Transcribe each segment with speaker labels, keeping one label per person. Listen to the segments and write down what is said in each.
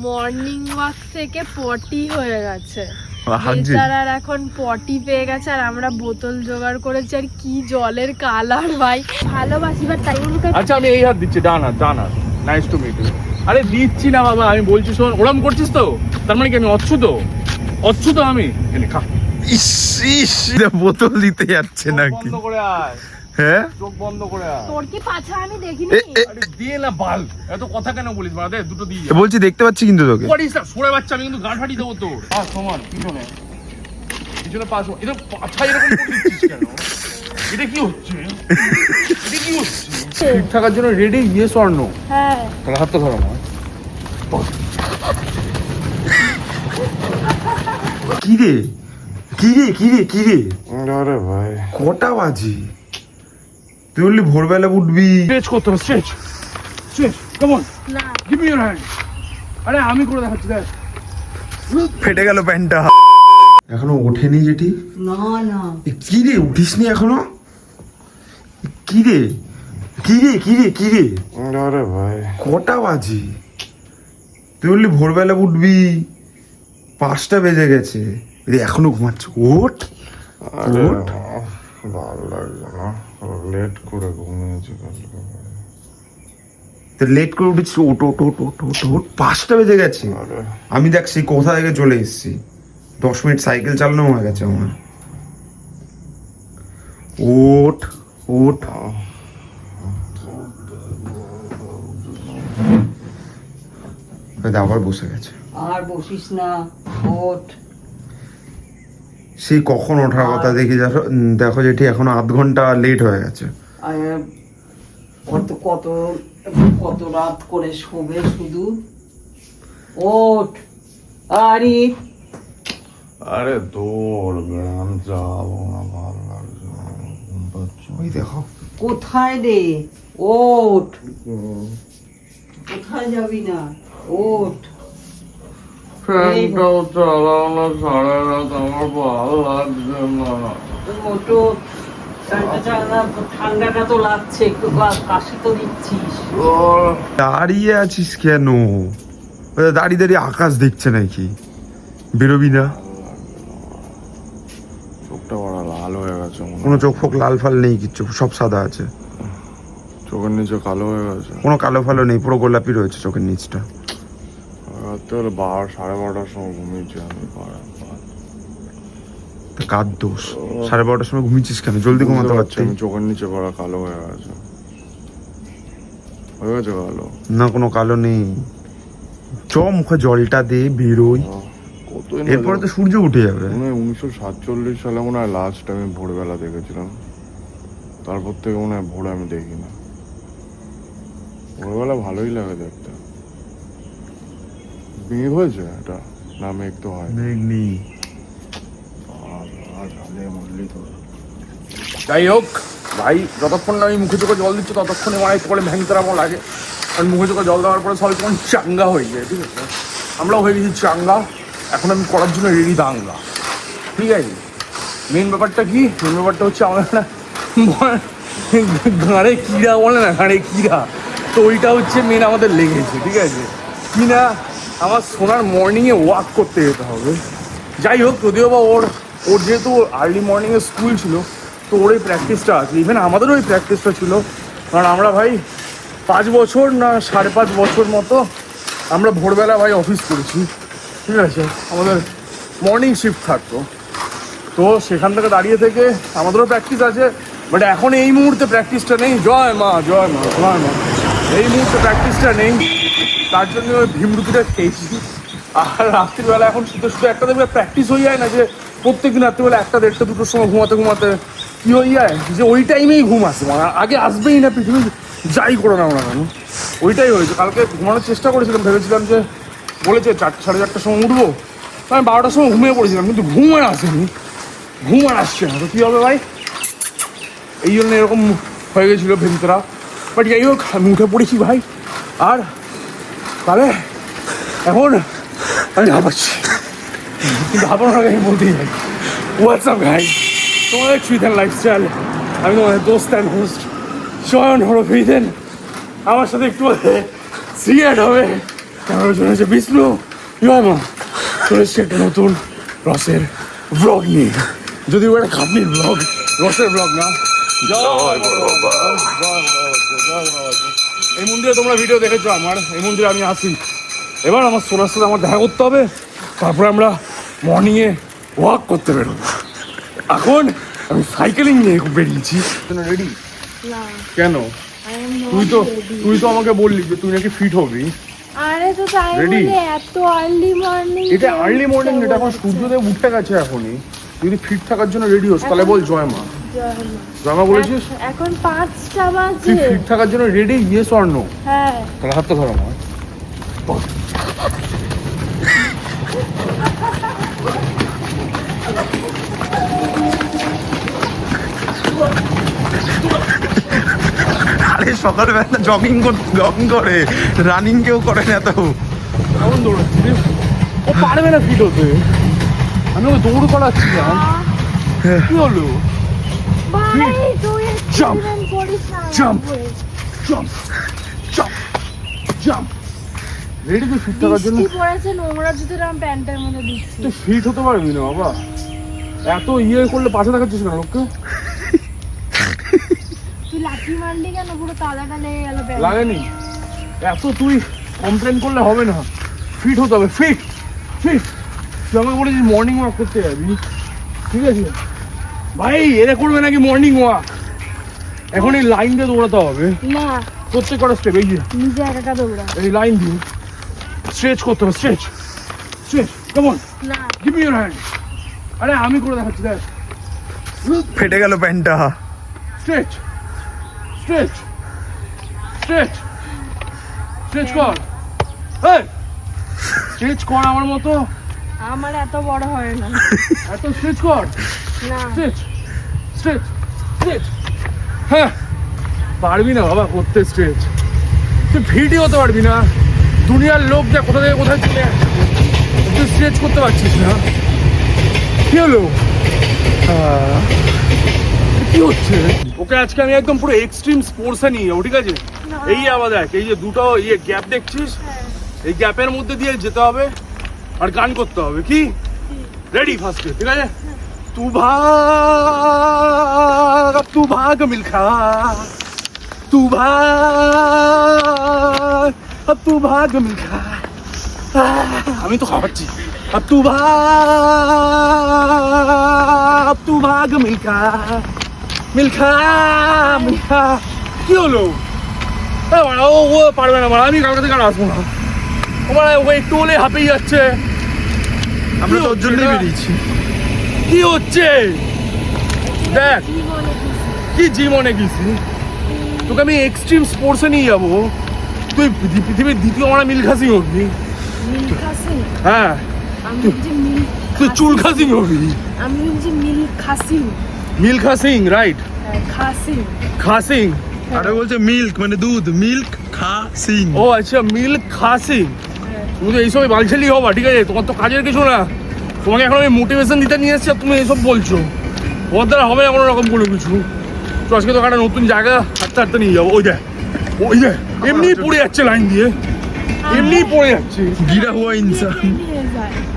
Speaker 1: Morning walk থেকে পটি হয়ে গেছে, বেচারার এখন পটি পেয়ে গেছে, আর আমরা বোতল জোগাড় করেছি। আর কি জলের কালার ভাই, ভালোবাসিবার তাই অনুকে।
Speaker 2: আচ্ছা আমি এই হাত দিচ্ছি, ডান হাত। Nice to meet you. আরে দিচ্ছি না বাবা, আমি বলছি শোন, ওরম করছিস তো তার মানে কি আমি অচ্ছুত আমি এনে খা।
Speaker 3: ইস বোতল দিতে যাচ্ছে নাকি?
Speaker 2: বন্ধ করে আয়।
Speaker 3: হ্যাঁ
Speaker 2: চোখ বন্ধ করে আয়।
Speaker 1: তোর কি পাছা আমি দেখিনি?
Speaker 2: আরে দিয়ে না বাল, এত কথা কেন বলিস বাড়া? দে দুটো দিয়ে যা।
Speaker 3: বলছি দেখতে পাচ্ছি কিন্তু তোকে।
Speaker 2: What is that? সরে বাচ্চা, আমি কিন্তু গান ফাটি দেবো তোর। সমান পিছনে পাস। এটা পাছা এরকম করে দিচ্ছিস কেন? এটা কি হচ্ছে? ঠিক থাকার জন্য রেডি? Yes or no?
Speaker 1: হ্যাঁ।
Speaker 2: তাহলে হাতটা ধরো না।
Speaker 3: কিরে
Speaker 4: আরে ভাই
Speaker 3: কটা বাজি? তুই বললি ভোরবেলা উঠবি।
Speaker 2: স্ট্রেচ করতে হবে, স্ট্রেচ কাম অন,
Speaker 1: না
Speaker 2: গিভ মি ইওর হ্যান্ড। আরে আমি করে দেখাচ্ছি, দেখ।
Speaker 3: ফেটে গেল প্যান্টটা। এখনো ওঠেনি যেটি?
Speaker 5: না না
Speaker 3: কি রে উঠিসনি এখনো? কি রে
Speaker 4: আরে ভাই
Speaker 3: কটা বাজি? তুই বললি ভোরবেলা উঠবি, 5টা বেজে গেছে, এখনো ঘুমাচ্ছ? ওঠ।
Speaker 4: আরে ভালো লাগছে না, লেট করে ঘুমিয়েছি কালকে।
Speaker 3: লেট করে উঠেছিস? ওট 5টা বেজে গেছে।
Speaker 4: আরে
Speaker 3: আমি দেখ সেই কোথা থেকে চলে এসেছি, 10 মিনিট সাইকেল চালানো হয়ে গেছে আমার। ওঠ আবার বসে গেছে।
Speaker 5: আর বসিস না, ওঠ।
Speaker 3: সেই কখন ওঠার কথা দেখি, দেখো যেটি এখনো আধ ঘন্টা লেট হয়ে গেছে।
Speaker 5: কত রাত করে শোবে শুধু। ওঠ।
Speaker 4: আরে দৌড় গ্রাম যাবো না, ভালো লাগছে না, ঘুম পাচ্ছে।
Speaker 3: ওই দেখো
Speaker 5: কোথায় রে? ওঠ। কোথায় যাবি না? ওঠ।
Speaker 4: ফ্যানটাও চালাও না, সারা রাত আমার ভালো লাগছে না।
Speaker 5: মোটো ঠান্ডাটা তো লাগছে, একটু কাশি তো দিচ্ছিস।
Speaker 3: দাঁড়িয়ে আছিস কেন? দাঁড়িয়ে আকাশ দেখছে নাকি? বেরোবি না?
Speaker 4: চোখটা বড় লাল হয়ে গেছে মনে হয়।
Speaker 3: কোনো চোখ ফোক লাল ফাল নেই, কিচ্ছু, সব সাদা আছে।
Speaker 4: চোখের নিচে কালো হয়ে গেছে।
Speaker 3: কোনো কালো ফালো নেই, পুরো গোলাপি রয়েছে চোখের নিচটা।
Speaker 4: রাত্রে হলে 12-12:30টার সময় ঘুমিয়েছি আমি।
Speaker 3: তা কার দোষ? 12:30টার সময় ঘুমিয়েছিস কেন? জলদি ঘুমাতে পারছি।
Speaker 4: আমি চোখের নিচে বড় কালো হয়ে গেছে কালো।
Speaker 3: না কোনো কালো নেই। চ মুখে জলটা দে, বেরোই। এরপরে তো সূর্য উঠে যাবে।
Speaker 4: 1947 সালে মনে হয় লাস্ট আমি ভোরবেলা দেখেছিলাম, তারপর থেকে মনে হয় ভোর আমি দেখি না। ভোরবেলা ভালোই লাগে দেখতে। মেঘ হয়েছে এটা না? মেঘ তো হয়।
Speaker 3: মেঘ নেই।
Speaker 2: যাই হোক ভাই, যতক্ষণ না আমি মুখে চোখে জল দিচ্ছি ততক্ষণে আমার একটু করে ভ্যাংতারা আমার লাগে। আর মুখে চোখে জল দেওয়ার পরে সবাই তখন চাঙ্গা হয়ে যায়, ঠিক আছে? আমরাও হয়ে গেছি চাঙ্গা, এখন আমি করার জন্য রেডি দাঙ্গা, ঠিক আছে? মেন ব্যাপারটা কি? মেন ব্যাপারটা হচ্ছে আমাদের একটা ঘাড়ে কিরা বলে না, ঘাড়ে কিরা, তো ওইটা হচ্ছে মেন আমাদের লেগেছে, ঠিক আছে? কি না, আমার সোনার মর্নিংয়ে ওয়াক করতে যেতে হবে। যাই হোক, যদিও বা ওর যেহেতু আর্লি মর্নিংয়ে স্কুল ছিল, তো ওর এই প্র্যাকটিসটা আছে। ইভেন আমাদেরও ওই প্র্যাকটিসটা ছিল, কারণ আমরা ভাই 5 বছর না 5.5 বছর মতো আমরা ভোরবেলা ভাই অফিস করেছি, ঠিক আছে? আমাদের মর্নিং শিফট থাকতো, তো সেখান থেকে দাঁড়িয়ে থেকে আমাদেরও প্র্যাকটিস আছে। বাট এখন এই মুহূর্তে প্র্যাকটিসটা নেই। জয় মা এই মুহূর্তে প্র্যাকটিসটা নেই, তার জন্য ওই ভীমরুটিটা খেয়েছি। আর রাত্রিবেলা এখন শুধু একটা দেখবে প্র্যাকটিস হয়ে যায় না, যে প্রত্যেকদিন রাত্রিবেলা 1টা 1:30 2টোর সময় ঘুমাতে কী হয়ে যায় যে ওই টাইমেই ঘুম আসে, মানে আগে আসবেই না পৃথিবী যাই করে না কেন। ওইটাই হয়েছে। কালকে ঘুমানোর চেষ্টা করেছিলাম, ভেবেছিলাম যে বলেছে 4টা 4:30টার সময় উঠবো, আমি 12টার সময় ঘুমিয়ে পড়েছিলাম, কিন্তু ঘুম আর আসেনি, ঘুম আর আসছে না। তো কী হবে ভাই, এই জন্য এরকম হয়ে গেছিলো ভেতরা। বাট যাই হোক, আমি উঠে পড়েছি ভাই। আর তাহলে এখন আমি ভাবাচ্ছি, কিন্তু ভাবানোর আগে আমি বলতেই যাই, হোয়াটসঅ্যাপ গাইস, তোমাদের সুইথেন লাইফস্টাইল, আমি তোমাদের দোস্ত অ্যান্ড হোস্ট শয়ন হরফ ইদেন। আমার সাথে একটু সিরিয়াট হবে ক্যামেরা চলে এসেছে বিষ্ণু জয় মা চলে এসছে একটা নতুন রসের ব্লগ নিয়ে, যদিও একটা খাটনির ব্লগ, রসের ব্লগ না। এই মন্দিরে তোমরা ভিডিও দেখেছো আমার, এই মন্দিরে আমি আসি। এবার আমার সোনার সাথে আমার দেখা করতে হবে, তারপরে আমরা মর্নিংয়ে ওয়াক করতে বেরোবো। এখন আমি সাইকেলিং নিয়ে বেরিয়েছি। রেডি
Speaker 1: না
Speaker 2: কেন?
Speaker 1: I am not
Speaker 2: তুই তো
Speaker 1: ready.
Speaker 2: আমাকে বললি যে তুই নাকি ফিট হবি।
Speaker 1: আরে তো তাই
Speaker 2: Ready?
Speaker 1: বলে এত আর্লি মর্নিং
Speaker 2: এটা আর্লি মর্নিং, এটা এখন সূর্যদেব উঠে গেছে এখনই। তুই যদি ফিট থাকার জন্য রেডি হোস তাহলে বল জয় মা। জয় মা বলেছিস?
Speaker 1: এখন 5টা
Speaker 2: তুই
Speaker 1: বাজে।
Speaker 2: ফিট থাকার জন্য রেডি, ইয়েস অর নো?
Speaker 1: হ্যাঁ
Speaker 2: তাহলে হাতটা ধরো আমার।
Speaker 3: আরে সকালবেলা জগিং করে, রানিং কেউ করে না তো।
Speaker 2: কেমন দৌড়াচ্ছি রে? ও পারবে না ফিট হতে, আমি ওকে দৌড় করাচ্ছিলাম। কি হলো?
Speaker 1: ভাই তুই
Speaker 2: Jump.
Speaker 1: এক্সপেরিমেন্ট করিস না
Speaker 2: Jump. Jump jump jump. Ready তুই ফিট থাকার জন্য?
Speaker 1: বৃষ্টি পড়েছে, নোংরা জুতোটা আমি প্যান্টের মধ্যে দিচ্ছি।
Speaker 2: তুই ফিট হতে পারবি না বাবা, এত ইয়ে করলে পাশে দেখাচ্ছিস না লোককে।
Speaker 1: তুই লাঠি মারলি কেন? পুরো তালাটা লেগে গেল
Speaker 2: লাগেনি? এত তুই কমপ্লেন করলে হবে না, ফিট হতে হবে। ফিট ফিট তুই আমাকে বলেছিস মর্নিং ওয়াক করতে যাবি, ঠিক আছে ভাই? এরা করবে নাকি মর্নিং ওয়াক? এখন এই লাইন দিয়ে দৌড়াতে হবে
Speaker 1: না,
Speaker 2: প্রত্যেক কটা স্টেপ। এই যে
Speaker 1: নিজে একা দৌড়া।
Speaker 2: এই লাইন দিয়ে স্ট্রেচ করতে হবে, স্ট্রেচ স্ট্রেচ। কেমন?
Speaker 1: না
Speaker 2: গিভ মি ইওর হ্যান্ড। আরে আমি করে দেখাচ্ছি, দেখ।
Speaker 3: ফেটে গেল প্যান্টটা।
Speaker 2: স্ট্রেচ স্ট্রেচ স্ট্রেচ স্ট্রেচ কর, এই স্ট্রেচ কর আমার মতো,
Speaker 1: আমার এত বড় হয় না।
Speaker 2: এত স্ট্রেচ কর।
Speaker 1: না
Speaker 2: স্ট্রেচ স্ট্রেচ স্ট্রেচ। হ্যাঁ পারবি না বাবা করতে স্ট্রেচ, তুই ফিটই হতে পারবি না। দুনিয়ার লোক যা কোথা থেকে কোথায় চলে আসছে, তুই স্ট্রেচ করতে পারছিস না। কি হলো? কি হচ্ছে? ওকে আজকে আমি একদম পুরো এক্সট্রিম স্পোর্টসে নিয়ে যাবো, ঠিক আছে? এই আবার দেখ, এই যে দুটো ইয়ে গ্যাপ দেখছিস, এই গ্যাপের মধ্যে দিয়ে যেতে হবে আর গান করতে হবে। কি রেডি ফার্স্টে, ঠিক আছে? तू भाग अब तू भाग मिल्खा, तू भाग अब तू भाग मिल्खा। আমি তো খাওয়াচ্ছি। अब तू भाग मिल्खा मिल्खা মিল্খা। কি হলো? ও পারবে না, আমি কালকে থেকে আর আসবো না। আমার ওই একটু হলে হাঁপিয়ে যাচ্ছে।
Speaker 3: আমরা তোর জন্যই বেরিয়েছি।
Speaker 2: কি হচ্ছে দেখ, কি জীবনে গেছি তোকে আমি এক্সট্রিম স্পোর্টসে নিয়ে যাবো, তুই পৃথিবীর দ্বিতীয় আমার মিলখা সিং হবি।
Speaker 1: মিল্খা সিং?
Speaker 2: হ্যাঁ
Speaker 1: আমি বলছি
Speaker 2: তুই চুলখা সিং হবি।
Speaker 1: আমি বলছি মিল্খা সিং।
Speaker 2: মিলখা সিং, রাইট?
Speaker 1: খাসিং।
Speaker 2: খা সিং।
Speaker 3: আরে বলছে মিল্ক মানে দুধ, মিল্ক খা সিং।
Speaker 2: ও আচ্ছা, মিল্ক খা সিং। তুমি তো এইসব বালছেলি হবা, ঠিক আছে? তোমার তো কাজের কিছু না, তোমাকে এখন আমি মোটিভেশন দিতে নিয়ে এসেছি আর তুমি এইসব বলছো। তোমার দ্বারা হবে না কোনো রকম কোনো কিছু। তো আজকে তো একটা নতুন জায়গা হাঁটতে হাঁটতে নিয়ে যাবো। ওই দেখ, ওই দেখ, এমনি পড়ে যাচ্ছে লাইন দিয়ে, এমনি পড়ে যাচ্ছে।
Speaker 3: গিরা হুয়া ইনসান।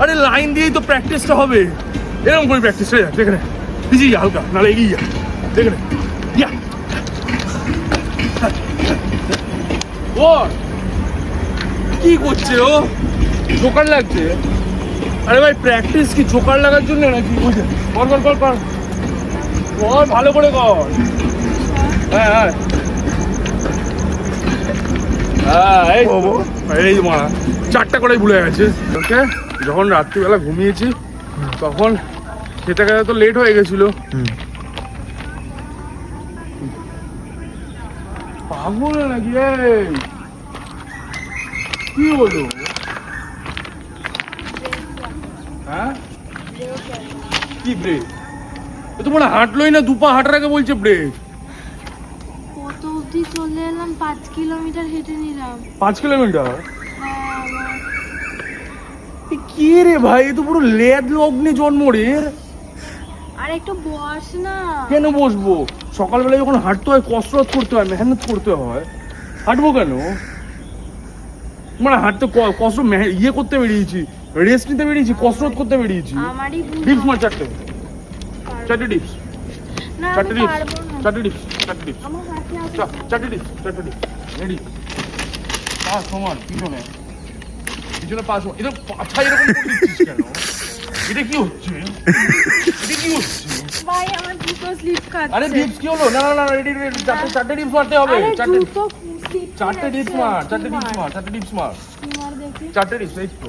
Speaker 2: আরে লাইন দিয়েই তো প্র্যাকটিসটা হবে, এরকম করে প্র্যাকটিস হয়ে যাচ্ছে। দেখে নে, পিছিয়ে যা হালকা, নাহলে এগিয়ে যা। দেখে নে, ইয়া ও কি করছে? ও জোকার লাগছে। আরে ভাই প্র্যাকটিস কি জোকার লাগার জন্য নাকি? বুঝে কর কর কর কর কর, ভালো করে কর। হ্যাঁ হ্যাঁ হ্যাঁ, এই মা 4টা করেই ভুলে গেছে। ওকে যখন রাত্রিবেলা ঘুমিয়েছি তখন খেতে খেতে তো লেট হয়ে গেছিল। পাগল নাকি? কি হলো? হ্যাঁ কি ব্রেক? এ তো মনে হাঁটলোই না, দুপা হাঁটার আগে বলছে ব্রেক।
Speaker 1: কত অবধি চলে এলাম? 5 কিলোমিটার হেঁটে নিলাম।
Speaker 2: 5 কিলোমিটার?
Speaker 1: হ্যাঁ,
Speaker 2: কি রে ভাই, এ তো পুরো লেদ লগ্নে জন্ম রে।
Speaker 1: আর একটু বস না।
Speaker 2: কেন বসবো? সকালবেলা যখন হাঁটতে হয় কসরত করতে হয়, মেহনত করতে হয়, হাঁটবো কেন? মানে হাঁটতে কসরত ইয়ে করতে বেরিয়েছি, রেস্ট নিতে বেরিয়েছি, কসরত করতে বেরিয়েছি।
Speaker 1: আমারই ভুল।
Speaker 2: ডিপস মার চারটে ডিপস,
Speaker 1: না
Speaker 2: চারটে
Speaker 1: আমি
Speaker 2: ডিপস,
Speaker 1: পারবো না।
Speaker 2: চারটে ডিপস,
Speaker 1: আমার হাতে আছে।
Speaker 2: চারটে ডিপস, রেডি। পাঁচ সমান পিছনে পাঁচ সমান। এটা পাছা এরকম করে দিচ্ছিস কেন? এটা কি হচ্ছে?
Speaker 1: ভাই আমার জুতো স্লিপ খাচ্ছে।
Speaker 2: আরে ডিপস কি হলো? না রেডি, চারটে ডিপস মারতে হবে।
Speaker 1: আরে
Speaker 2: চারটে
Speaker 1: জুতো স্লিপ।
Speaker 2: চারটে ডিপস মার, চারটে ডিপস মার,
Speaker 1: মার দেখি।
Speaker 2: চারটে ডিপস। এই তো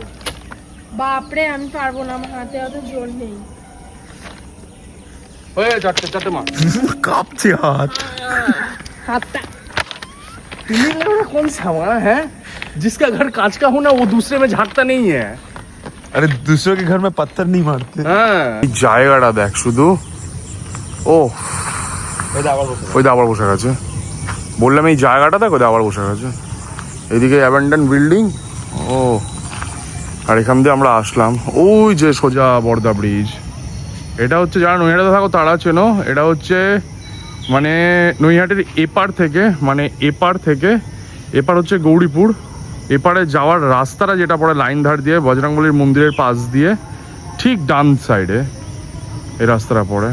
Speaker 1: বাপরে আমি পারবো না, আমার হাতে অত জোর নেই।
Speaker 2: হয়ে চারটে মার।
Speaker 3: কাঁপছে হাত।
Speaker 1: হাতটা
Speaker 2: तुम्ही लोग कौन सा हमारा है जिसका घर कांच का हो ना वो दूसरे में झांकता नहीं है।
Speaker 3: अरे दूसरों के घर में पत्थर नहीं मारते।
Speaker 2: হ্যাঁ এই জায়গাটা দেখ শুধু। ও ওই আবার বসে গেছে। বললাম এই জায়গাটা দেখ, ওই আবার বসে গেছে। এদিকে অ্যাবান্ডন বিল্ডিং। ও আর এখান দিয়ে আমরা আসলাম ওই যে সোজা বর্দা ব্রিজ। এটা হচ্ছে যারা নৈহাটিতে থাকো তারা চেনো। এটা হচ্ছে মানে নৈহাটির এপার থেকে, মানে এপার হচ্ছে গৌরীপুর, এপারে যাওয়ার রাস্তাটা যেটা পড়ে লাইন ধার দিয়ে বজরংবলীর মন্দিরের পাশ দিয়ে ঠিক ডান সাইডে এই রাস্তাটা পড়ে।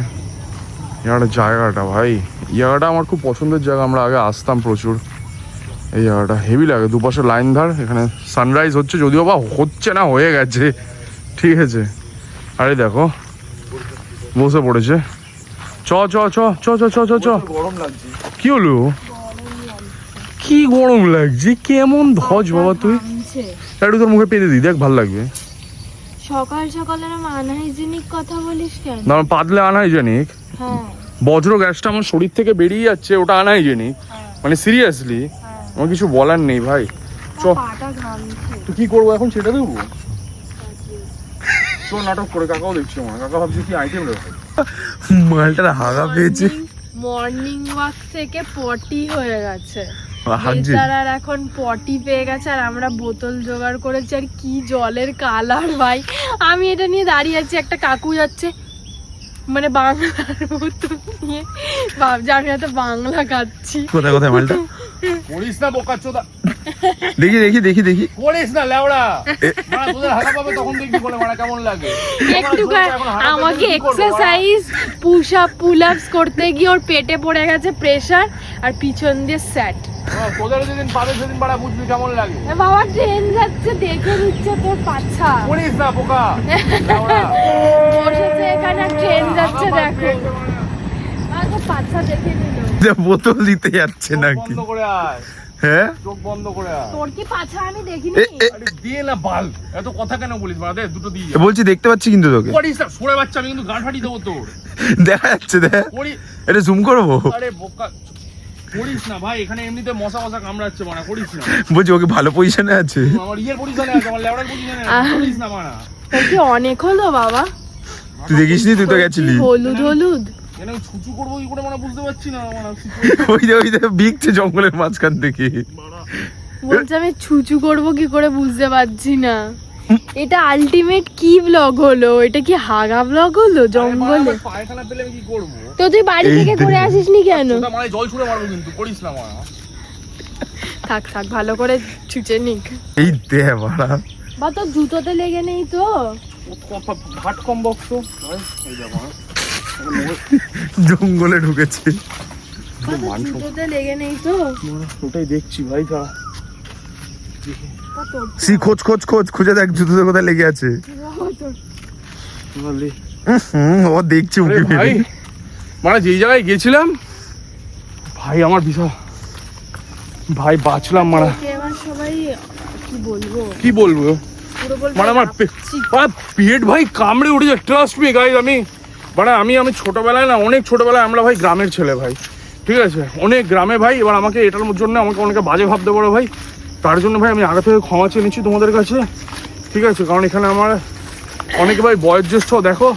Speaker 2: জায়গাটা ভাই, জায়গাটা আমার খুব পছন্দের জায়গা, আমরা আগে আসতাম প্রচুর। এই জায়গাটা হেভি লাগে, দুপাশে লাইন ধার। এখানে সানরাইজ হচ্ছে, যদিও বা হচ্ছে না, হয়ে গেছে, ঠিক আছে। আরে দেখো বসে পড়েছে। চ
Speaker 3: গরম লাগছে।
Speaker 2: কি হলো? কি গরম লাগছে? কেমন ধজ বাবা তুই?
Speaker 1: ঘামছে।
Speaker 2: একটু তোর মুখে পেতে দিই, দেখ ভালো লাগবে।
Speaker 1: সকাল সকাল এরকম আনহাইজেনিক কথা বলিস কেন?
Speaker 2: না পাতলে আনহাইজেনিক।
Speaker 1: হ্যাঁ
Speaker 2: বজ্র গ্যাসটা আমার শরীর থেকে বেরিয়ে যাচ্ছে, ওটা আনহাইজেনিক? মানে সিরিয়াসলি আমার কিছু বলার নেই ভাই। চ
Speaker 1: পাটা ঘামছে।
Speaker 2: তুই কি করবো এখন সেটা দেবো? চ নাটক করে, কাকাও দেখছি আমার, কাকা ভাবছি কি আইটেম রেখে।
Speaker 3: মালটার হাগা পেয়েছে।
Speaker 1: মর্নিং ওয়াক থেকে পটি হয়ে গেছে।
Speaker 3: হাগছে।
Speaker 1: বেচারার এখন পটি পেয়ে গেছে আর আমরা বোতল জোগাড় করেছি। আর কি জলের কালার ভাই! আমি এটা নিয়ে দাঁড়িয়ে আছি, একটা কাকু যাচ্ছে মানে বাংলার বোতল নিয়ে, ভাবছি আমি এত বাংলা খাচ্ছি।
Speaker 3: কোথায় মালটা?
Speaker 2: করিস না বোকা চোদা,
Speaker 3: দেখি।
Speaker 2: করিস না লেওড়া। মারা তোদের হাগা পাবে তখন দেখবি বলে মারা কেমন লাগে।
Speaker 1: একটু আমাকে এক্সারসাইজ পুশ আপ পুল আপস করতে গিয়ে ওর পেটে পড়ে গেছে প্রেসার আর পিছন দিয়ে স্যাট।
Speaker 2: তোদের যেদিন পাবে সেদিন বাড়া বুঝবি কেমন লাগে।
Speaker 1: বাবা ট্রেন যাচ্ছে, দেখে নিচ্ছে তোর পাছা।
Speaker 2: করিস না বোকা।
Speaker 1: বসেছে এখানে, ট্রেন যাচ্ছে দেখো। আর তোর পাছা দেখে নিল।
Speaker 3: বোতল দিতে যাচ্ছে নাকি?
Speaker 2: বন্ধ করে আয়,
Speaker 3: হ্যাঁ
Speaker 2: চোখ বন্ধ করে আয়।
Speaker 1: তোর কি পাছা আমি দেখিনি?
Speaker 2: আরে দিয়ে না বাল, এত কথা কেন বলিস বাড়া? দে দুটো দিয়ে যা।
Speaker 3: বলছি দেখতে পাচ্ছি কিন্তু তোকে।
Speaker 2: করিস না সরে বাচ্চা, আমি কিন্তু গান ফাটি দেবো তোর।
Speaker 3: দেখা যাচ্ছে, দেখ
Speaker 2: করি
Speaker 3: এটা জুম করবো।
Speaker 2: আরে বোকা করিস না ভাই, এখানে এমনিতে মশা কামড়াচ্ছে মানা, করিস না।
Speaker 3: বলছি ওকে ভালো পজিশনে আছে।
Speaker 2: আমার ইয়ের পজিশনে আছে, আমার লেওড়ার পজিশনে আছে, করিস না মানা।
Speaker 1: তোর কি অনেক হলো বাবা?
Speaker 3: তুই দেখিসনি? তুই তো গেছিলি।
Speaker 1: হলুদ
Speaker 2: কেন ছুচু করবো কি করে মানা বুঝতে পারছি না মানা।
Speaker 3: ওই যে বিকছে জঙ্গলের মাঝখান থেকে।
Speaker 1: বলছে আমি ছুচু করব কি করে বুঝতে পারছি না। এটা আলটিমেট কি ব্লগ হলো? এটা কি হাগা ব্লগ হলো জঙ্গলে?
Speaker 2: পায়খানা পেলে আমি কি করবো?
Speaker 1: তো তুই বাড়ি থেকে করে আসিসনি কেন?
Speaker 2: তোটা মানে জল ছুঁড়ে মারবো কিন্তু, করিস না মানা।
Speaker 1: থাক ভালো করে ছুচে নিক।
Speaker 3: এই দে বাড়া।
Speaker 1: বা তোর জুতোতে লেগে নেই তো?
Speaker 2: ঘাট কম বক্স এই দেখো
Speaker 3: জঙ্গলে ঢুকেছে।
Speaker 1: বা তোর জুতোতে লেগে নেই তো?
Speaker 2: ওটাই দেখছি ভাই।
Speaker 1: বা তোর
Speaker 3: খোঁজ খুঁজে দেখ জুতোতে কোথায় লেগে আছে। ও দেখছে উকি
Speaker 2: ভাই
Speaker 3: ফিরে।
Speaker 2: মানে যেই জায়গায় গেছিলাম ভাই আমার বিশাল ভাই বাঁচলাম মারা।
Speaker 1: এবার সবাই
Speaker 2: কি বলবো
Speaker 1: পুরো বলবে
Speaker 2: মানে আমার পেট ভাই কামড়ে উঠেছে। ট্রাস্ট মি গাইজ, আমি ছোটবেলায় না, অনেক ছোটবেলায় আমরা ভাই গ্রামের ছেলে ভাই, ঠিক আছে, অনেক গ্রামে ভাই। এবার আমাকে এটার জন্য আমাকে অনেকে বাজে ভাবতে পারো ভাই, তার জন্য ভাই আমি আগে থেকে ক্ষমা চেয়ে নিচ্ছি তোমাদের কাছে, ঠিক আছে। কারণ এখানে আমার অনেকে ভাই বয়োজ্যেষ্ঠ দেখো,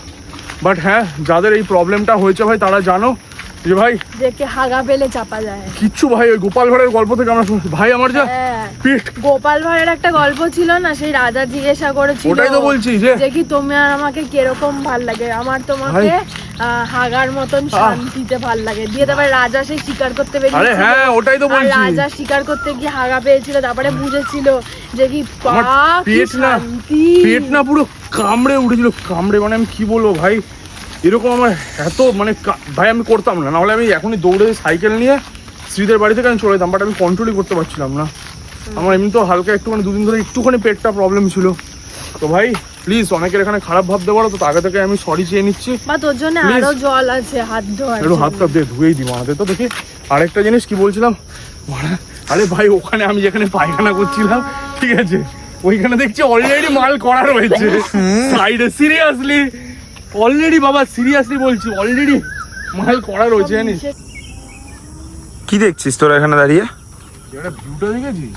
Speaker 2: বাট হ্যাঁ যাদের এই প্রবলেমটা হয়েছে ভাই তারা জানো যে ভাই
Speaker 1: দেখে হাগা পেলে চাপা যায়।
Speaker 2: কিচ্ছু ভাই, ওই গোপাল ভাঁড়ের গল্প থেকে আমরা শুনছি ভাই, আমার যা
Speaker 1: হ্যাঁ,
Speaker 2: পেট।
Speaker 1: গোপাল ভাঁড়ের একটা গল্প ছিল না, সেই রাজা জিজ্ঞাসা করেছিল,
Speaker 2: ওটাই তো বলছি যে
Speaker 1: কি তুমি আর আমাকে কিরকম ভাল লাগে, আমার তোমাকে হাগার মতন শান্তিতে ভাল লাগে দিয়ে। তারপরে রাজা সেই শিকার করতে
Speaker 2: আরে
Speaker 1: বেরিয়েছিল,
Speaker 2: হ্যাঁ ওটাই তো
Speaker 1: আর
Speaker 2: বলছি,
Speaker 1: রাজা শিকার করতে গিয়ে হাগা পেয়েছিল, তারপরে বুঝেছিল যে কি
Speaker 2: আমার পেট না, পেট না পুরো কামড়ে উঠেছিল, কামড়ে, মানে আমি কি বলবো ভাই, এরকম আমার এত মানে ভাই আমি করতাম না, নাহলে আমি এখনই দৌড়ে সাইকেল নিয়ে শ্রীদের বাড়ি থেকে আমি চলে যেতাম, বাট আমি কন্ট্রোলই করতে পারছিলাম না। আমার এমনি তো হালকা একটুখানি দুদিন ধরে একটুখানি পেটটা প্রবলেম ছিল। তো ভাই প্লিজ অনেকের এখানে খারাপ ভাবতে পারো, তো আগে থেকে আমি সরি চেয়ে নিচ্ছি।
Speaker 1: বা তোর জন্য
Speaker 2: Please.
Speaker 1: আরো জল আছে হাত ধোয়ার
Speaker 2: একটু হাতটা দিয়ে ধুয়েই দিই আমাদের। তো দেখি আরেকটা জিনিস কি বলছিলাম, আরে ভাই ওখানে আমি যেখানে পায়খানা করছিলাম, ঠিক আছে, ওইখানে দেখছি অলরেডি মাল করা রয়েছে সাইডে। সিরিয়াসলি অলরেডি বাবা, সিরিয়াসলি বলছি, অলরেডি মাল করা রয়েছে জানিস।
Speaker 3: কি দেখছিস তোরা এখানে দাঁড়িয়ে?
Speaker 2: এটা ভিউটা দেখেছিস?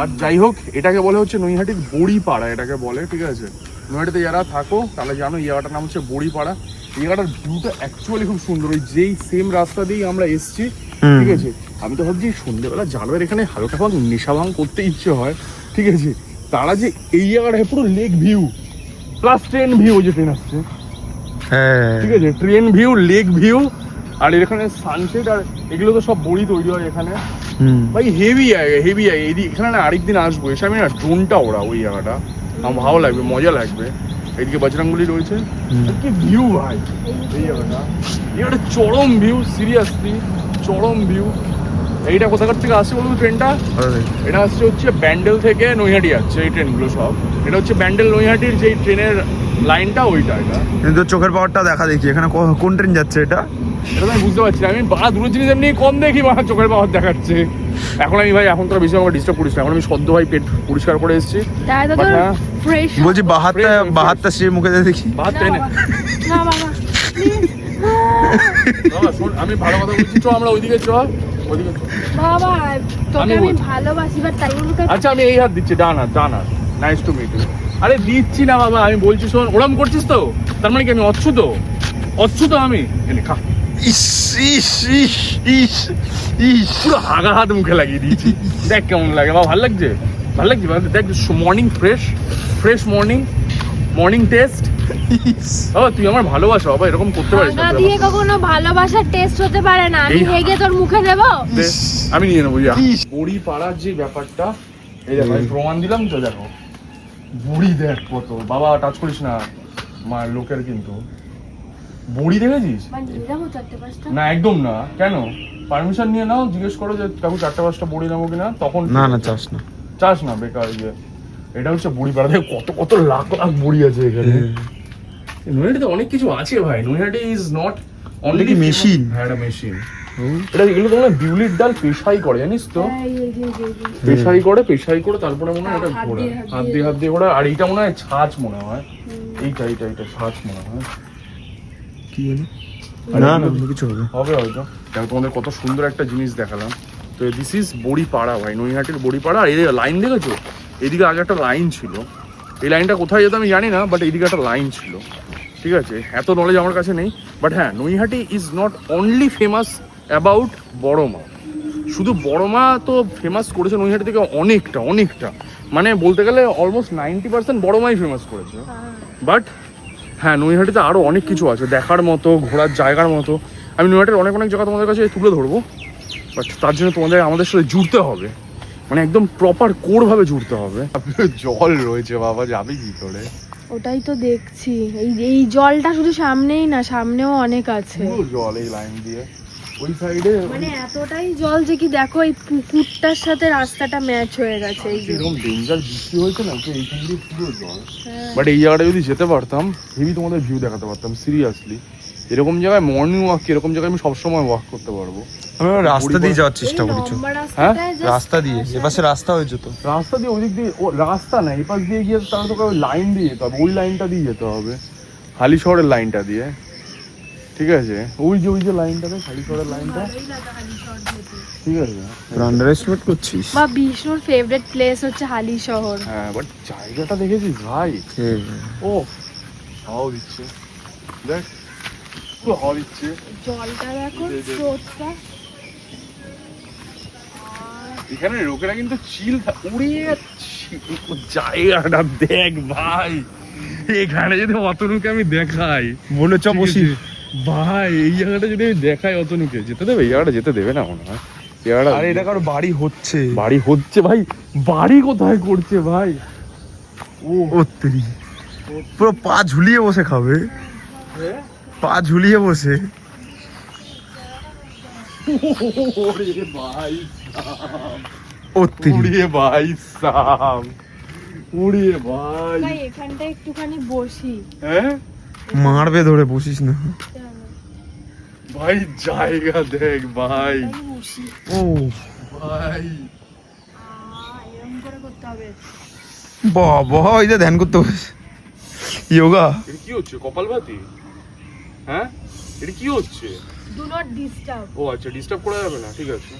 Speaker 2: আর যাই হোক, এটাকে বলে হচ্ছে নৈহাটির বড়িপাড়া, এটাকে বলে, ঠিক আছে। নৈহাটিতে যারা থাকো তাহলে জানো এই জায়গাটার নাম হচ্ছে বড়িপাড়া। এই জায়গাটার ভিউটা অ্যাকচুয়ালি খুব সুন্দর, ওই যেই সেম রাস্তা দিয়েই আমরা এসছি, ঠিক আছে। আমি তো ভাবছি সন্ধ্যেবেলা জালবের এখানে হালকা ভাঙ নেশা ভাঙ করতে ইচ্ছে হয়, ঠিক আছে। তারা যে এই জায়গাটায় পুরো lake view plus train view, যে ট্রেন আসছে,
Speaker 3: হ্যাঁ
Speaker 2: ঠিক আছে, ট্রেন ভিউ, লেক ভিউ, আর এখানে সানসেট, আর এগুলো তো সব বড়ি তৈরি হয় এখানে ভাই। হেভি জায়গা, হেভি জায়গা। এখানে না আরেকদিন আসবো, এসে আমি না ড্রোনটা ওরা ওই জায়গাটা, আমার ভালো লাগবে, মজা লাগবে। এইদিকে বজরংবলী রয়েছে, কি ভিউ ভাই এই জায়গাটা, এটা চরম ভিউ, সিরিয়াসলি চরম ভিউ। এইটা কোথাকার থেকে আসছে বলবো ট্রেনটা? এটা আসছে হচ্ছে ব্যান্ডেল থেকে নৈহাটি আসছে এই ট্রেনগুলো সব। এটা হচ্ছে ব্যান্ডেল নৈহাটির যেই ট্রেনের লাইনটা, ওইটা। এটা
Speaker 3: কিন্তু চোখের পাওয়ারটা দেখা দেখি এখানে কোন ট্রেন যাচ্ছে এটা?
Speaker 2: এটা তো আমি বুঝতে পারছি না, আমি দূরের জিনিস এমনি কম দেখি, চোখের পাওয়ার দেখাচ্ছে। এখন আমি ভাই, এখন তোরা বেশি আমাকে ডিস্টার্ব করিস না, এখন আমি সদ্য ভাই পেট পরিষ্কার করে এসেছি।
Speaker 1: ফ্রেশ
Speaker 3: বলছি বাহাতটা সে মুখে দিয়ে দেখি।
Speaker 2: ভাত ট্রেনে
Speaker 1: না বাবা,
Speaker 2: বাবা শোন, আমি ভালো কথা বলছি, চ আমরা ওইদিকে চ, ওইদিকে চ।
Speaker 1: বাবা তোকে
Speaker 2: আমি
Speaker 1: আমি
Speaker 2: বলছি।
Speaker 1: ভালোবাসি, বাট তাই বলে
Speaker 2: আচ্ছা আমি এই হাত দিচ্ছি, ডান হাত, ডান হাত। Nice to meet you. আরে দিচ্ছি না বাবা, আমি বলছি শোন, ওরম করছিস তো, তার মানে কি আমি অচ্ছুত? অচ্ছুত আমি? এনে খা।
Speaker 3: ইস ইস ইস ইস ইস
Speaker 2: পুরো হাগা হাত মুখে লাগিয়ে দিয়েছি, দেখ কেমন লাগে বাবা। ভালো লাগছে, ভালো লাগছে, দেখ morning fresh, fresh morning test. বাবা তুই আমার ভালোবাসা বাবা, এরকম করতে পারিস না
Speaker 1: হাগা দিয়ে কখনো ভালোবাসার টেস্ট হতে পারে না। আমি
Speaker 2: এই-
Speaker 1: হেগে তোর মুখে দেবো?
Speaker 2: দে, আমি নিয়ে নেবো। বড়ি পাড়ার যে ব্যাপারটা, এই দেখো আমি প্রমাণ দিলাম তো, দেখো বড়ি দেখ কত, বাবা টাচ করিস না মার লোকের, কিন্তু বড়ি দেখেছিস?
Speaker 1: নিয়ে যাবো 4-5টা?
Speaker 2: না একদম না, কেন? পারমিশন নিয়ে নাও, জিজ্ঞেস করো যে কাকু 4-5টা বড়ি নেবো কিনা, তখন
Speaker 3: না না চাস না।
Speaker 2: চাস না, বেকার। যে এটা হচ্ছে বড়ি পাড়া, দেখো কত কত লাখ লাখ বড়ি আছে এখানে। নৈহাটিতে অনেক কিছু আছে ভাই, নৈহাটি ইজ নট অনলি
Speaker 3: কি machine?
Speaker 2: হ্যাঁ এটা মেশিন। এটা এগুলো তো মনে বিউলির ডাল পেশাই করে, জানিস তো?
Speaker 1: হ্যাঁ, এই।
Speaker 2: পেশাই করে তারপরে মনে হয় এটা
Speaker 1: হাত
Speaker 2: ঘোরা,
Speaker 1: দিয়ে,
Speaker 2: হাত দিয়ে ঘোরা। আর এইটা মনে হয় ছাঁচ মনে হয়, এইটা ছাঁচ মনে হয়।
Speaker 3: কি হলো?
Speaker 2: আরে
Speaker 3: না
Speaker 2: না,
Speaker 3: অন্য কিছু হবে।
Speaker 2: হবে হয়তো। দেখো তোমাদের কত সুন্দর একটা জিনিস দেখালাম। তো দিস ইজ বড়িপাড়া ভাই, নৈহাটির বড়িপাড়া। আর এই লাইন দেখেছো, এদিকে আগে একটা লাইন ছিল, এই লাইনটা কোথায় যেত আমি জানি না, বাট এইদিকে একটা লাইন ছিল, ঠিক আছে। এত নলেজ আমার কাছে নেই, বাট হ্যাঁ Naihati is not only famous about বড় মা। শুধু বড় মা তো ফেমাস করেছে নৈহাটি থেকে অনেকটা, মানে বলতে গেলে অলমোস্ট 90% বড় মাই ফেমাস করেছে। বাট হ্যাঁ নৈহাটিতে আরও অনেক কিছু আছে দেখার মতো, ঘোরার জায়গার মতো। আমি নৈহাটির অনেক জায়গা তোমাদের কাছে তুলে ধরবো, বাট তার জন্য আমাদের সাথে জুড়তে হবে, মানে একদম প্রপার কোরভাবে জুড়তে হবে। জল রয়েছে বাবা, যাবে কি করে?
Speaker 1: ওটাই তো দেখছি, এই জলটা শুধু সামনেই না, সামনেও অনেক আছে।
Speaker 2: পুরো জল এই লাইন দিয়ে, ওই সাইডে
Speaker 1: মানে এতটাই জল যে কি দেখো এই পুকুরটার সাথে রাস্তাটা ম্যাচ হয়ে গেছে। এই যে
Speaker 2: এরকম ডেঞ্জার বৃষ্টি হয়েছে না, তো এইখান দিয়ে পুরো জল।
Speaker 1: হ্যাঁ।
Speaker 2: বাট এই জায়গাটা যদি যেতে পারতাম, হেভি তোমাদের ভিউ দেখাতে পারতাম সিরিয়াসলি। এরকম জায়গায় মর্নিং ওয়াক, এরকম জায়গায় আমি সবসময় ওয়াক করতে পারবো।
Speaker 3: আমি রাস্তা দিয়ে যাওয়ার চেষ্টা
Speaker 1: এই
Speaker 3: করছি।
Speaker 1: লম্বা রাস্তাটায় just
Speaker 3: রাস্তা দিয়ে এপাশে রাস্তা হয়েছে তো।
Speaker 2: রাস্তা দিয়ে ওই দিক দিয়ে, ও রাস্তা না, এই পাশ দিয়ে গিয়ে তাহলে তোকে ওই লাইন দিয়ে যেতে হবে, ওই লাইনটা দিয়ে যেতে হবে, হালি শহরের লাইনটা দিয়ে, ঠিক আছে। ওই যে লাইনটা, হালি শহরের লাইনটা, ঠিক আছে।
Speaker 3: আন্ডার এস্টিমেট করছিস?
Speaker 1: বা বিষ্ণুর ফেভারিট প্লেস হচ্ছে হালি শহর।
Speaker 2: হ্যাঁ বাট জায়গাটা দেখেছিস ভাই, ও হাওয়া দিচ্ছে দেখ, পুরো হাওয়া দিচ্ছে।
Speaker 1: জলটা দেখো
Speaker 2: দে, দে।
Speaker 1: স্রোতটা।
Speaker 2: এখানে লোকেরা কিন্তু চিল উড়ে জায়গাটা দেখ ভাই, এখানে যদি অতনুকে আমি দেখাই
Speaker 3: বলে চ বসি।
Speaker 2: ভাই এই জায়গাটা যদি আমি দেখাই অতনুকে, যেতে দেবে? এই জায়গাটা যেতে দেবে না মনে হয়। এই জায়গাটা
Speaker 3: আরে এটা কারো বাড়ি হচ্ছে।
Speaker 2: বাড়ি হচ্ছে ভাই, বাড়ি কোথায় করছে ভাই?
Speaker 3: ও তেরি, পুরো পা ঝুলিয়ে বসে খাবে, পা ঝুলিয়ে বসে।
Speaker 2: ওরে ভাই
Speaker 3: ও তেরি,
Speaker 2: উড়িয়ে ভাই সাম, উড়িয়ে ভাই।
Speaker 1: ভাই এখানটা একটুখানি বসি।
Speaker 2: হ্যাঁ
Speaker 3: মারবে ধরে, বসিস না
Speaker 2: ভাই, জায়গা দেখ ভাই।
Speaker 1: আমি বসি।
Speaker 3: ও
Speaker 2: ভাই
Speaker 1: এরকম করে করতে হবে।
Speaker 3: বাবা, এই যে ধ্যান করতে বসে যোগা।
Speaker 2: এটা কি হচ্ছে? কপালভাতি? হ্যাঁ এটা কি হচ্ছে?
Speaker 1: Do not disturb.
Speaker 2: ও আচ্ছা, ডিস্টার্ব করা যাবে না, ঠিক আছে।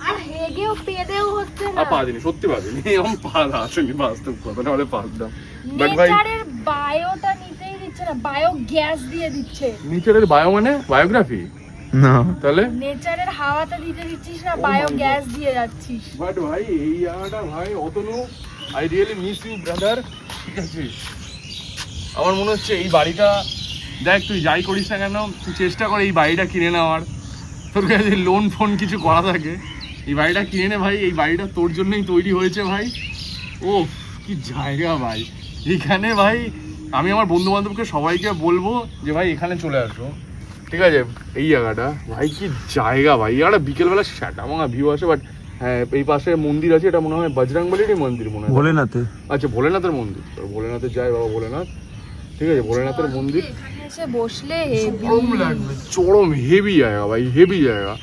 Speaker 1: আর হেগেও পেদেও হচ্ছে না।
Speaker 2: আর পা দিনি, সত্যি পা দিনি, এরকম পা আসেনি, বাস্তব কথা, নাহলে পারতাম। বাট ভাই
Speaker 1: নেচারের বায়োটা নিতেই দিচ্ছে না, বায়ো গ্যাস দিয়ে দিচ্ছে।
Speaker 2: নেচারের বায়ো মানে বায়োগ্রাফি?
Speaker 3: না
Speaker 2: তাহলে
Speaker 1: নেচারের হাওয়াটা দিতে দিচ্ছিস না, বায়ো গ্যাস দিয়ে যাচ্ছিস।
Speaker 2: বাট ভাই এই জায়গাটা ভাই Atanu, I really miss you brother, ঠিক আছে? আমার মনে হচ্ছে এই বাড়িটা, দেখ তুই যাই করিস না কেন, তুই চেষ্টা করে এই বাড়িটা কিনে নেওয়ার। তোর কাছে লোন ফোন কিছু করা থাকে, এই বাড়িটা কিনে নে ভাই। এই বাড়িটা তোর জন্যই তৈরি হয়েছে ভাই। ও কি জায়গা ভাই এখানে ভাই। আমি আমার বন্ধু বান্ধবকে সবাইকে বলবো যে ভাই এখানে চলে আসো, ঠিক আছে? এই জায়গাটা ভাই কি জায়গা ভাই, এই জায়গাটা বিকেলবেলা শ্যাটামাঙা ভিউ আসে। বাট হ্যাঁ, এই পাশে মন্দির আছে, এটা মনে হয় বজরংবলীরই মন্দির মনে হয়।
Speaker 3: ভোলেনাথে।
Speaker 2: আচ্ছা ভোলেনাথের মন্দির, তো ভোলেনাথে যাই বাবা ভোলেনাথ, ঠিক আছে? ভোলেনাথের মন্দির
Speaker 1: এখানে এসে বসলে
Speaker 2: চরম লাগবে, চরম হেভি জায়গা ভাই, হেভি জায়গা,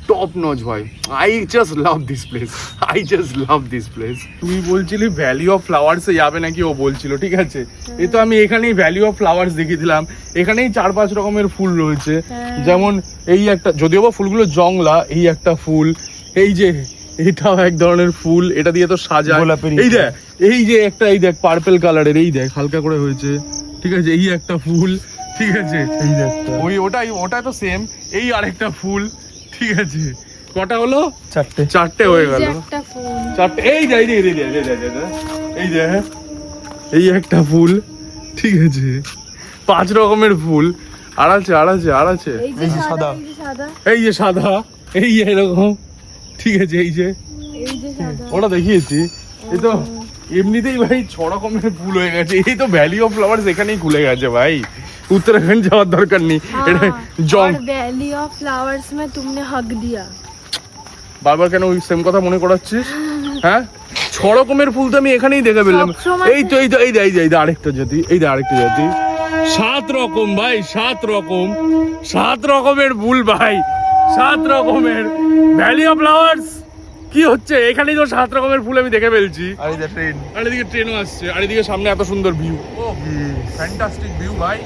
Speaker 2: টপ নচ ভাই। I just love this place, I just love this place. তুই বলছিলি ভ্যালি অফ ফ্লাওয়ার্সে যাবে নাকি, ও বলছিল, ঠিক আছে? এই তো আমি এখানেই ভ্যালি অফ ফ্লাওয়ার্স দেখিয়ে দিলাম। এখানেই 4-5 রকমের ফুল রয়েছে, যেমন এই একটা, যদিও বা ফুলগুলো জংলা, এই একটা ফুল, এই যে এটাও এক ধরনের ফুল, এটা দিয়ে তো সাজায়।
Speaker 3: গোলাপের
Speaker 2: এই দেখ, এই যে একটা, এই দেখ পার্পল কালারের, এই দেখ হালকা করে হয়েছে, ঠিক আছে? এই একটা ফুল, ঠিক আছে?
Speaker 3: এই যে একটা,
Speaker 2: ওটা তো সেম। এই আরেকটা ফুল, ঠিক আছে? কটা হলো?
Speaker 3: চারটে।
Speaker 2: 4টে হয়ে গেল।
Speaker 1: একটা ফুল।
Speaker 2: 4টে। এই যে এই যে এই যে এই একটা ফুল, ঠিক আছে? 5 রকমের ফুল আর আছে।
Speaker 1: এই যে সাদা, এই যে সাদা,
Speaker 2: এই যে সাদা, এই যে এরকম, ঠিক আছে? এই যে
Speaker 1: এই যে সাদা।
Speaker 2: ওটা দেখিয়েছি। এই তো এমনিতেই ভাই 6 রকমের ফুল হয়ে গেছে। এই তো ভ্যালি অফ ফ্লাওয়ার্স এখানেই খুলে গেছে ভাই, উত্তরাখণ্ড যাওয়ার দরকার নেই। এটা জং।
Speaker 1: वैली ऑफ फ्लावर्स में तुमने हक दिया।
Speaker 2: বারবার কেন ওই সেম কথা মনে করাচ্ছিস? হ্যাঁ 6 রকমের ফুল তো আমি এখানেই দেখে পেলাম।
Speaker 1: সবসময়-
Speaker 2: এই তো এই যে আরেকটা জাতি, এই যে আরেকটা জাতি, 7 রকম ভাই, 7 রকম, 7 রকমের ফুল ভাই, 7 রকমের ভ্যালি অফ ফ্লাওয়ার্স। কি হচ্ছে এখানেই? তো 7 রকমের ফুল আমি দেখে ফেলছি।
Speaker 3: আর এই যে ট্রেন।
Speaker 2: আর এদিকে ট্রেনও আসছে, আর এদিকে সামনে এত সুন্দর ভিউ। ও ফ্যান্টাস্টিক ভিউ ভাই।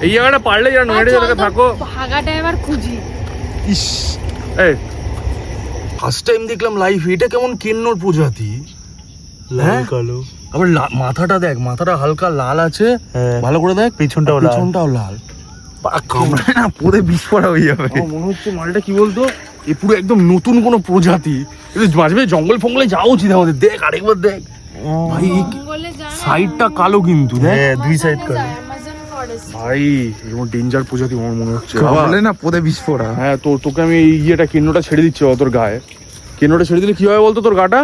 Speaker 2: এই জায়গাটা পারলে যারা নয়ডা জায়গায় থাকো,
Speaker 1: ভাগাটা এবার খুঁজি।
Speaker 2: ইস এই ফার্স্ট টাইম দেখলাম লাইভ। এটা কেমন কেন্নর প্রজাতি, লাল কালো, আবার মাথাটা দেখ, মাথাটা হালকা লাল আছে,
Speaker 3: হ্যাঁ।
Speaker 2: ভালো করে দেখ,
Speaker 3: পেছনটাও লাল।
Speaker 2: পেছনটাও লাল।
Speaker 3: কামড়ায় না, পরে বিষ পড়া হয়ে যাবে।
Speaker 2: আমার মনে হচ্ছে মালটা কি বলতো, এ পুরো একদম নতুন কোনো প্রজাতি। মাঝে মাঝে জঙ্গল ফঙ্গলে যাওয়া উচিত আমাদের। দেখ আরেকবার দেখ ভাই,
Speaker 1: জঙ্গলে জানা
Speaker 2: সাইডটা কালো কিন্তু দেখ
Speaker 3: হ্যাঁ, দুই সাইড কালো।
Speaker 1: Amazon forest.
Speaker 2: ভাই, এরকম ডেঞ্জার প্রজাতি আমার মনে হচ্ছে।
Speaker 3: কামড়ালে না, পরে বিষ পড়া।
Speaker 2: হ্যাঁ, তোকে আমি এই ইয়েটা কেন্নটা ছেড়ে দিচ্ছি তোর গায়ে। কেন্নটা ছেড়ে দিলে কি হয় বলতো তোর গাটা?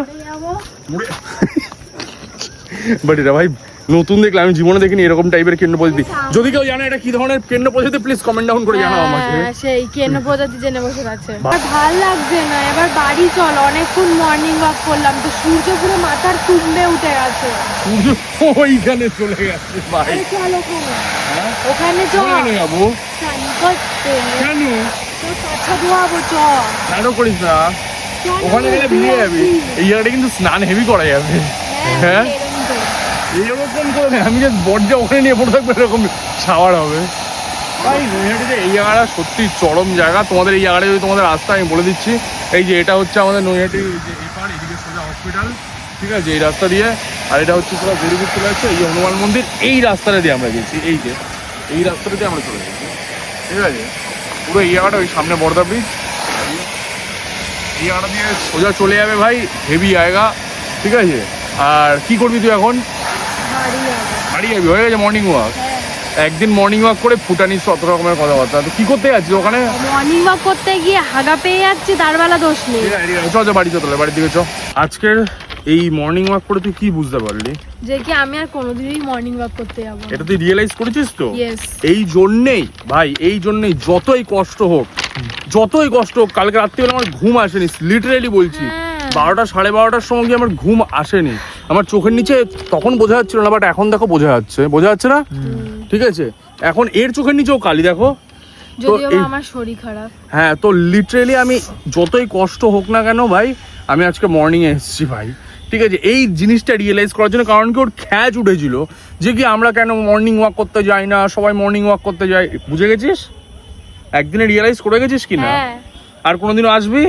Speaker 2: বাট এটা ভাই নতুন দেখলাম, আমি জীবনে দেখিনি এরকম টাইপের কেন্ন প্রজাতি। যদি কেউ জানে এটা কি ধরনের কেন্ন প্রজাতি, প্লিজ কমেন্ট ডাউন করে জানাও আমাকে।
Speaker 1: হ্যাঁ, সেই কেন প্রজাতি জেনে বসে আছে। ভাল লাগছে না, এবার বাড়ি চল। অনেকক্ষণ মর্নিং ওয়াক করলাম তো, সূর্য পুরো মাথার তুম্বে উঠে গেছে।
Speaker 2: ওইখানে চলে গেছে ভাই।
Speaker 1: আরে চল ওখানে চল,
Speaker 2: ওখানে যাবো
Speaker 1: স্নান করতে।
Speaker 2: কেন?
Speaker 1: তো কাছা ধোয়াবো, চল।
Speaker 2: কেন করিস না?
Speaker 1: চল,
Speaker 2: ওখানে গেলে ভিজে যাবি। এই জায়গাটা কিন্তু স্নান হেভি করা যাবে। হ্যাঁ,
Speaker 1: এরকম তো।
Speaker 2: এইরকম করে আমি যে বর্জা ওখানে নিয়ে পড়ে থাকবো, এরকম শাওয়ার হবে ভাই। নৈহাটিতে এই জায়গাটা সত্যি চরম জায়গা। তোমাদের এই জায়গাটা যদি তোমাদের রাস্তা আমি বলে দিচ্ছি, এই যে এটা হচ্ছে আমাদের নৈহাটির যে এপার, এদিকে সোজা হসপিটাল, ঠিক আছে, এই রাস্তা দিয়ে। আর এটা হচ্ছে পুরো গরুপুর চলে যাচ্ছে, এই যে হনুমান মন্দির, এই রাস্তাটা দিয়ে আমরা গেছি, এই রাস্তাটা দিয়ে আমরা চলে গেছি, ঠিক আছে। পুরো এই জায়গাটা, ওই সামনে বর্দা ব্রিজ, এই জায়গাটা দিয়ে সোজা চলে যাবে ভাই, হেভি জায়গা, ঠিক আছে। আর কি করবি তুই এখন? বাড়ি যাবি, হয়ে গেছে মর্নিং ওয়াক। একদিন মর্নিং ওয়াক করে ফুটানি 100 রকমের কথাবার্তা। তো কি করতে যাচ্ছিস ওখানে?
Speaker 1: মর্নিং ওয়াক করতে গিয়ে হাগা পেয়ে যাচ্ছে, তার বেলা দোষ নেই।
Speaker 2: চল বাড়ি চল, বাড়ির দিকে চ। আজকের এই মর্নিং ওয়াক করে তুই কি বুঝতে পারলি?
Speaker 1: যে কি আমি আর কোনোদিনই মর্নিং ওয়াক করতে যাবো না।
Speaker 2: এটা তুই রিয়েলাইজ করেছিস তো?
Speaker 1: Yes.
Speaker 2: এই জন্যেই ভাই, এই জন্যই যতই কষ্ট হোক, কালকে রাত্রিবেলা আমার ঘুম আসেনি, লিটারেলি বলছি। 12টা 12:30টার সময় গিয়ে আমার ঘুম আসেনি, আমার চোখের নিচে তখন বোঝা যাচ্ছিল না, বাট এখন দেখো বোঝা যাচ্ছে না? ঠিক আছে, এখন এর চোখের নিচেও কালি দেখো।
Speaker 1: যদিও আমার শরীর খারাপ।
Speaker 2: হ্যাঁ, তো লিটারেলি আমি যতই কষ্ট হোক না কেন ভাই, আমি আজকে মর্নিং এ এসেছি ভাই, ঠিক আছে, এই জিনিসটা রিয়েলাইজ করার জন্য। কারণ কি ওর খ্যাচ উঠেছিল যে কি আমরা কেন মর্নিং ওয়াক করতে যাই না, সবাই মর্নিং ওয়াক করতে যায়। বুঝে গেছিস? একদিনে রিয়েলাইজ করে গেছিস কি না? আর কোনোদিনও আসবি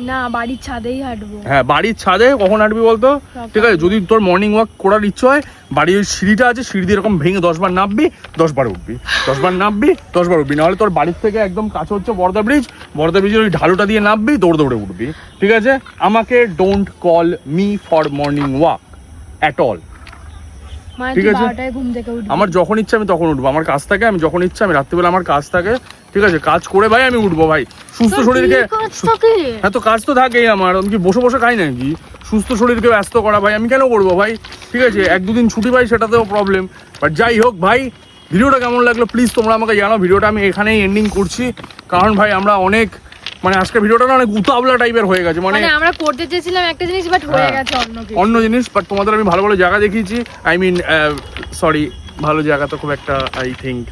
Speaker 1: না, বাড়ির ছাদেই হাঁটবো।
Speaker 2: হ্যাঁ, বাড়ির ছাদে কখন হাঁটবি বলতো? ঠিক আছে, যদি তোর মর্নিং ওয়াক করার ইচ্ছে হয়, বাড়ির ওই সিঁড়িটা আছে, সিঁড়ি দিয়ে এরকম ভেঙে 10 বার নামবি, 10 বার উঠবি, 10 বার নামবি, 10 বার উঠবি। নাহলে তোর বাড়ির থেকে একদম কাছে হচ্ছে বর্দা ব্রিজের ওই ঢালুটা দিয়ে নামবি, দৌড়ে উঠবি, ঠিক আছে। আমাকে don't call me for morning walk at all, ঠিক আছে?
Speaker 1: ঘুম থেকে উঠবি,
Speaker 2: আমার যখন ইচ্ছা আমি তখন উঠবো, আমার কাজ থাকে, আমি যখন ইচ্ছা, আমি রাত্রিবেলা আমার কাজ থাকে, ঠিক আছে, কাজ করে ভাই আমি উঠবো ভাই। সুস্থ শরীরকে, হ্যাঁ তো কাজ তো থাকেই আমার, আমি কি বসে বসে খাই নাকি? সুস্থ শরীরকে ব্যস্ত করা ভাই আমি কেন করবো ভাই, ঠিক আছে। 1-2 দিন ছুটি পাই, সেটাতেও প্রবলেম। বাট যাই হোক ভাই, ভিডিওটা কেমন লাগলো প্লিজ তোমরা আমাকে জানাও। ভিডিওটা আমি এখানেই এন্ডিং করছি, কারণ ভাই আমরা অনেক, মানে আজকের ভিডিওটা না অনেক উতাবলা টাইপের হয়ে গেছে। মানে
Speaker 1: আমরা করতে চেয়েছিলাম একটা জিনিস, বাট হয়ে গেছে
Speaker 2: অন্য জিনিস। বাট তোমাদের আমি ভালো ভালো জায়গা দেখিয়েছি, আই মিন সরি, ভালো জায়গা তো খুব একটা, আই থিঙ্ক,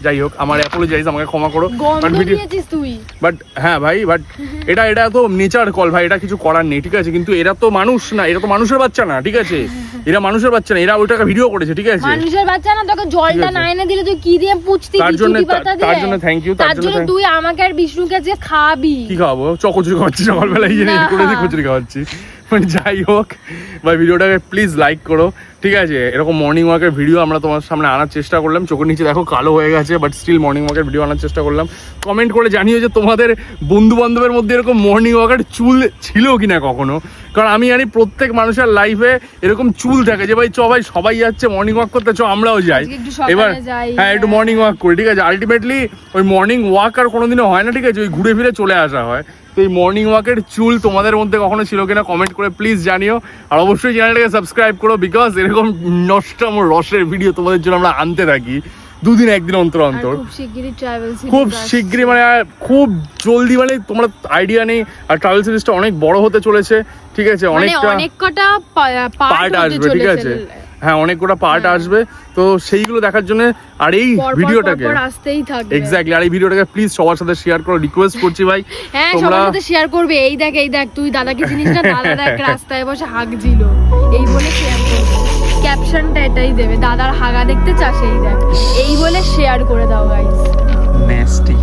Speaker 2: যাই হোক, আমার অ্যাপোলজাইজ, আমাকে ক্ষমা করো। বাট হ্যাঁ ভাই, বাট এটা তো নেচার কল ভাই, এটা কিছু করার নেই, ঠিক আছে। কিন্তু এরা তো মানুষ না, এরা তো মানুষের বাচ্চা না, ঠিক আছে, এরা মানুষের বাচ্চা না, এরা ওইটাকে ভিডিও করেছে, ঠিক আছে।
Speaker 1: মানুষের বাচ্চা না, তোকে জলটা না এনে দিলে তুই কি দিয়ে পুছতি?
Speaker 2: তার জন্য থ্যাংক ইউ।
Speaker 1: তার জন্য তুই আমাকে আর বিষ্ণুকে যে খাবি।
Speaker 2: কি খাবো? কচুরি খাওয়াচ্ছি সকালবেলা, এই জিনিস করে কচুরি খাওয়াচ্ছি। মানে যাই হোক ভাই, ভিডিওটাকে প্লিজ লাইক করো, ঠিক আছে। এরকম মর্নিং ওয়াকের ভিডিও আমরা তোমার সামনে আনার চেষ্টা করলাম। চোখের নিচে দেখো কালো হয়ে গেছে, বাট স্টিল মর্নিং ওয়াকের ভিডিও আনার চেষ্টা করলাম। কমেন্ট করে জানিও যে তোমাদের বন্ধু বান্ধবের মধ্যে এরকম মর্নিং ওয়াকের চুল ছিল কিনা কখনো। কারণ আমি জানি প্রত্যেক মানুষের লাইফে এরকম চুল থাকে যে ভাই চ ভাই সবাই যাচ্ছে মর্নিং ওয়াক করতে, চ আমরাও যাই এবার, হ্যাঁ একটু মর্নিং ওয়াক করি, ঠিক আছে। আলটিমেটলি ওই মর্নিং ওয়াক আর কোনোদিনও হয় না, ঠিক আছে, ওই ঘুরে ফিরে চলে আসা হয়। তো এই মর্নিং ওয়াকের চুল তোমাদের মধ্যে কখনো ছিল কিনা কমেন্ট করে প্লিজ জানিও। আর অবশ্যই চ্যানেলটাকে সাবস্ক্রাইব করো, বিকজ এরকম নষ্টম রসের ভিডিও তোমাদের জন্য আমরা আনতে থাকি 2 দিন 1 দিন অন্তর খুব শিগগিরই, মানে খুব জলদি, মানে তোমরা আইডিয়া নেই। আর ট্রাভেল সিরিজটা অনেক বড় হতে চলেছে, ঠিক আছে, অনেক কটা পার্ট আসবে, ঠিক আছে, হ্যাঁ অনেক কটা পার্ট আসবে। তো সেইগুলো দেখার জন্য আর এই ভিডিওটাকে এক্স্যাক্টলি, আর এই ভিডিওটাকে প্লিজ সবার সাথে শেয়ার করো, রিকোয়েস্ট করছি ভাই।
Speaker 1: হ্যাঁ সবার সাথে শেয়ার করবে। এই দেখ তুই দাদাকে চিনিস না? দাদা দেখ রাস্তায় বসে হাগছিল, এই বলে শেয়ার করবে। ক্যাপশনটা এটাই দেবে, দাদার হাগা দেখতে চাস, এই দেখ, এই বলে শেয়ার করে দাও গাইস।
Speaker 3: নেস্টি।